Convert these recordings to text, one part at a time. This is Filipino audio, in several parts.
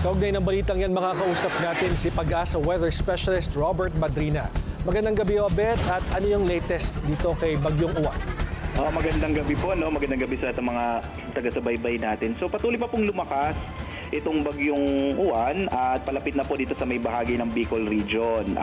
Kaugnay ng balitang yan, makakausap natin si Pag-asa Weather Specialist Robert Madrina. Magandang gabi, Obet, at ano yung latest dito kay Bagyong Uwan? Magandang gabi po, no? Magandang gabi sa mga taga-subaybay natin. So patuloy pa pong lumakas itong Bagyong Uwan at palapit na po dito sa may bahagi ng Bicol Region.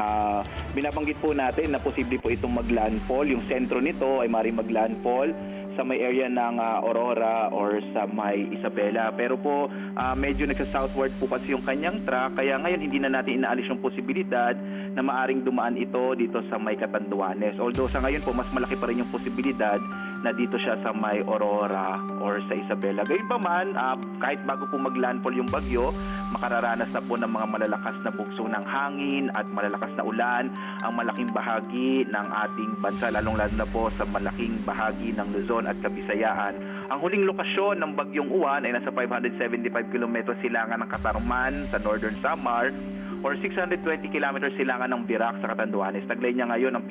Binabanggit po natin na posible po itong maglandfall. Yung sentro nito ay maaaring maglandfall sa may area ng Aurora or sa may Isabela. Pero po medyo nagsa-southward po kasi yung kanyang track, kaya ngayon hindi na natin inaalis yung posibilidad na maaring dumaan ito dito sa may Catanduanes. Although sa ngayon po mas malaki pa rin yung posibilidad na dito siya sa may Aurora or sa Isabela. Gayunpaman, kahit bago po maglandfall yung bagyo, makararanas na po ng mga malalakas na bugso ng hangin at malalakas na ulan ang malaking bahagi ng ating bansa, lalong-lalo na po sa malaking bahagi ng Luzon at Kabisayaan. Ang huling lokasyon ng Bagyong Uwan ay nasa 575 km silangan ng Katarman sa Northern Samar or 620 km silangan ng Virac sa Catanduanes. Taglay niya ngayon ang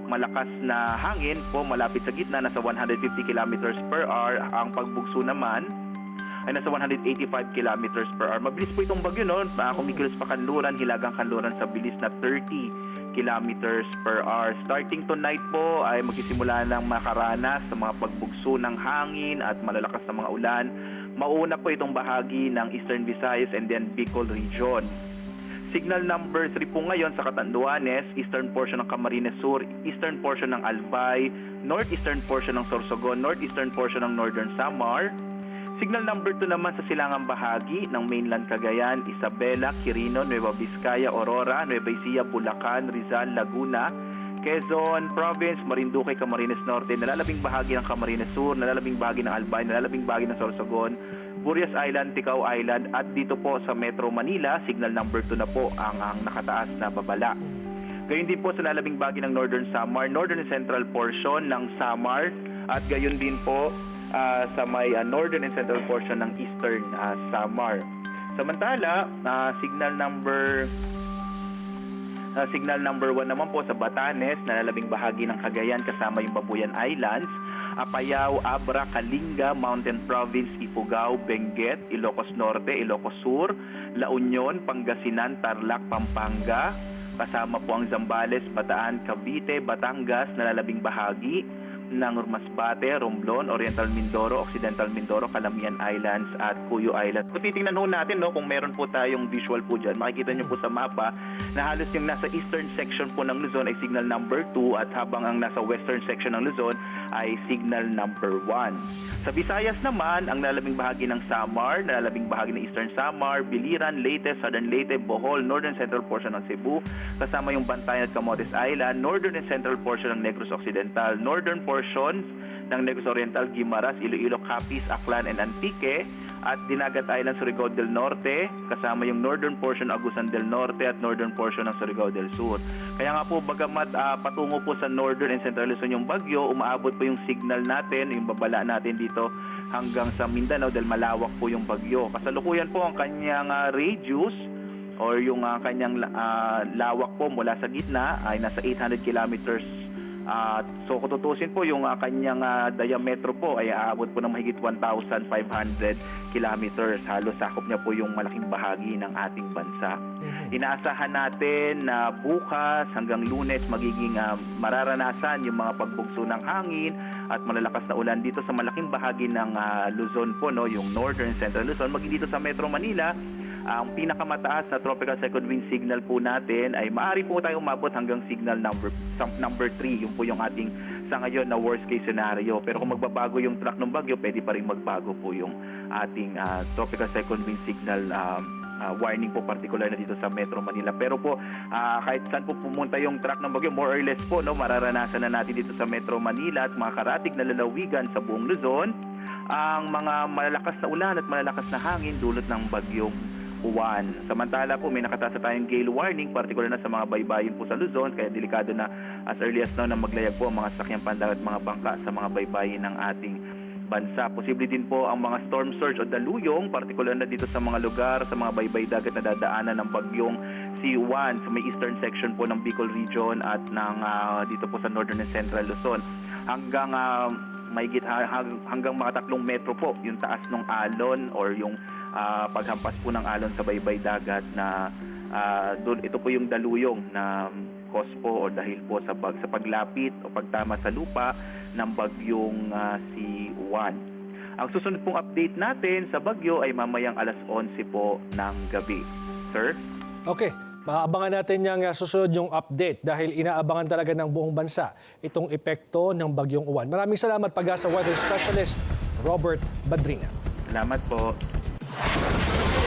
malakas na hangin po malapit sa gitna, nasa 150 km per hour. Ang pagbugso naman ay nasa 185 km per hour. Mabilis po itong bagyo, no? Kumikilos pa kanluran, hilagang kanluran sa bilis na 30 km per hour. Starting tonight po ay magsisimula ng makaranas sa mga pagbugso ng hangin at malalakas na mga ulan. Mauna po itong bahagi ng Eastern Visayas and then Bicol Region. Signal number 3 po ngayon sa Catanduanes, eastern portion ng Camarines Sur, eastern portion ng Albay, northeastern portion ng Sorsogon, northeastern portion ng Northern Samar. Signal number 2 naman sa silangang bahagi ng mainland Cagayan, Isabela, Quirino, Nueva Vizcaya, Aurora, Nueva Ecija, Bulacan, Rizal, Laguna, Quezon Province, Marinduque, Camarines Norte, nalalabing bahagi ng Camarines Sur, nalalabing bahagi ng Albay, nalalabing bahagi ng Sorsogon, Burias Island, Ticao Island, at dito po sa Metro Manila, signal number 2 na po ang nakataas na babala. Gayon din po sa nalalabing bahagi ng Northern Samar, Northern and Central portion ng Samar, at gayon din po sa may Northern and Central portion ng Eastern Samar. Samantala, signal number 1 naman po sa Batanes, nalalabing bahagi ng Cagayan kasama yung Babuyan Islands, Apayao, Abra, Kalinga, Mountain Province, Ifugao, Benguet, Ilocos Norte, Ilocos Sur, La Union, Pangasinan, Tarlac, Pampanga, kasama po ang Zambales, Bataan, Cavite, Batangas, nalalabing bahagi ng Masbate, Romblon, Oriental Mindoro, Occidental Mindoro, Calamian Islands at Cuyo Island. Kung titingnan ho natin, no, kung meron po tayong visual po dyan, makikita nyo po sa mapa na halos yung nasa eastern section po ng Luzon ay signal number 2 at habang ang nasa western section ng Luzon ay signal number 1. Sa Visayas naman, ang nalalabing bahagi ng Samar, nalalabing bahagi ng Eastern Samar, Biliran, Leyte, Southern Leyte, Bohol, Northern Central portion ng Cebu, kasama yung Bantayan at Camotes Island, Northern and Central portion ng Negros Occidental, Northern portions ng Negros Oriental, Guimaras, Iloilo, Capiz, Aklan, and Antique, at Dinagat Island, Surigao del Norte, kasama yung northern portion ng Agusan del Norte at northern portion ng Surigao del Sur. Kaya nga po, bagamat patungo po sa northern and central Luzon yung bagyo, umaabot po yung signal natin, yung babala natin dito hanggang sa Mindanao dahil malawak po yung bagyo. Kasalukuyan po ang kanyang radius or yung kanyang lawak po mula sa gitna ay nasa 800 kilometers. So kung tutusin po yung kanyang diametro po ay aabot po ng mahigit 1,500 kilometers. Halos sakop niya po yung malaking bahagi ng ating bansa. Inaasahan natin na bukas hanggang Lunes magiging mararanasan yung mga pagbugso ng hangin at malalakas na ulan dito sa malaking bahagi ng Luzon po, no, yung Northern Central Luzon. Maging dito sa Metro Manila, ang pinakamataas na tropical second wind signal po natin ay maaari po tayo umabot hanggang signal number 3. Yung po yung ating sa ngayon na worst case scenario. Pero kung magbabago yung track ng bagyo, pwede pa rin magbago po yung ating tropical second wind signal warning po particular na dito sa Metro Manila. Pero po kahit saan po pumunta yung track ng bagyo, more or less po, no, mararanasan na natin dito sa Metro Manila at mga karatig na lalawigan sa buong Luzon ang mga malalakas na ulan at malalakas na hangin dulot ng bagyong Uwan. Samantala po may nakatasa tayong gale warning, particular na sa mga baybayin po sa Luzon, kaya delikado na as early as now na maglayag po ang mga sakyang pandagat at mga bangka sa mga baybayin ng ating bansa. Posible din po ang mga storm surge o daluyong, particular na dito sa mga lugar, sa mga baybay dagat na dadaanan ng bagyong C1 sa may eastern section po ng Bicol Region at ng dito po sa Northern and Central Luzon. Hanggang hanggang mga 3 metro po yung taas ng alon or yung paghampas po ng alon sa baybay dagat na ito po yung daluyong na cause po o dahil po sa paglapit o pagtama sa lupa ng bagyong si Juan. Ang susunod pong update natin sa bagyo ay mamayang alas 11 po ng gabi. Sir? Okay, maabangan natin yung susunod yung update dahil inaabangan talaga ng buong bansa itong epekto ng bagyong Juan. Maraming salamat, Pag-asa Weather Specialist Robert Badrina. Salamat po.